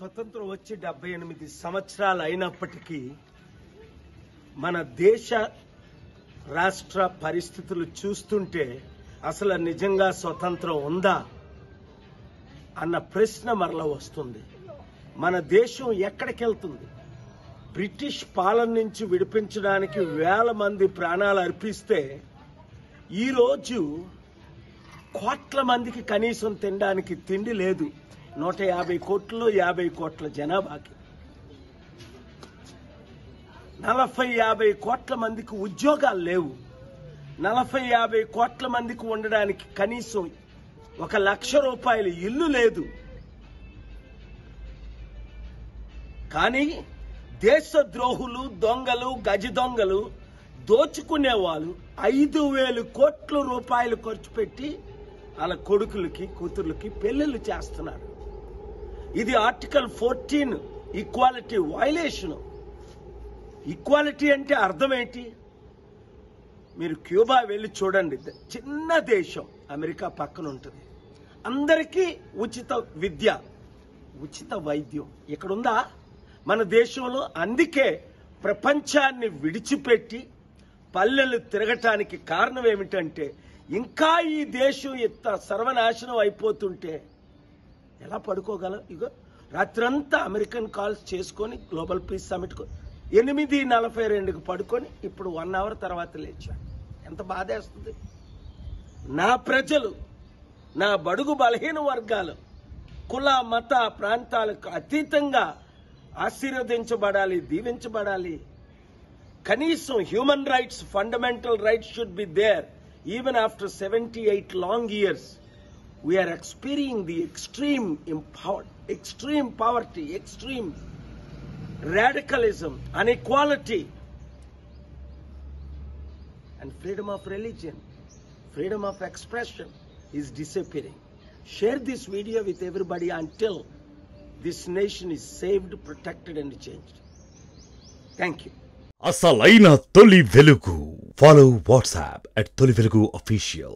స్వతంత్రం వచ్చి 78 సంవత్సరాలు అయినప్పటికీ మన దేశ రాష్ట్ర పరిస్థితులు చూస్తుంటే అసలు నిజంగా స్వతంత్రం ఉందా అన్న ప్రశ్న మరలా వస్తుంది. మన దేశం ఎక్కడికి వెళ్తుంది? బ్రిటిష్ పాలన నుంచి విడిపించడానికి వేల మంది ప్రాణాలు అర్పిస్తే ఈరోజు కోట్ల మందికి కనీసం తినడానికి తిండి లేదు. 150 కోట్లు 50 కోట్ల జనాభాకి 40-50 కోట్ల మందికి ఉద్యోగాలు లేవు. 40-50 కోట్ల మందికి ఉండడానికి కనీసం 1 లక్ష రూపాయల ఇల్లు లేదు. కానీ దేశ ద్రోహులు, దొంగలు, గజ దొంగలు, దోచుకునే వాళ్ళు 5,000 కోట్ల రూపాయలు ఖర్చు పెట్టి వాళ్ళ కొడుకులకి కూతుర్లకి పెళ్లిళ్ళు చేస్తున్నారు. ఇది ఆర్టికల్ 14 ఈక్వాలిటీ వయలేషన్. ఈక్వాలిటీ అంటే అర్థం ఏంటి? మీరు క్యూబా వెళ్ళి చూడండి. చిన్న దేశం, అమెరికా పక్కన ఉంటుంది. అందరికీ ఉచిత విద్య, ఉచిత వైద్యం. ఇక్కడుందా మన దేశంలో? అందుకే ప్రపంచాన్ని విడిచిపెట్టి పల్లెలు తిరగటానికి కారణం ఏమిటంటే ఇంకా ఈ దేశం ఇంత సర్వనాశనం అయిపోతుంటే ఎలా పడుకోగలం? ఇగో రాత్రంతా అమెరికన్ కాల్స్ చేసుకొని గ్లోబల్ పీస్ సమిట్ 8:42కి పడుకొని ఇప్పుడు 1 అవర్ తర్వాత లేచాను. ఎంత బాధేస్తుంది. నా ప్రజలు, నా బడుగు బలహీన వర్గాలు, కుల మత ప్రాంతాలకు అతీతంగా ఆశీర్వదించబడాలి, దీవించబడాలి. కనీసం human rights, fundamental rights should be there. Even after 78 long years, we are experiencing the extreme poverty, extreme radicalism, inequality, and freedom of religion, freedom of expression is disappearing. Share this video with everybody until this nation is saved, protected, and changed. Thank you. అసలైన తొలి వెలుగు. Follow WhatsApp @తొలి వెలుగు official.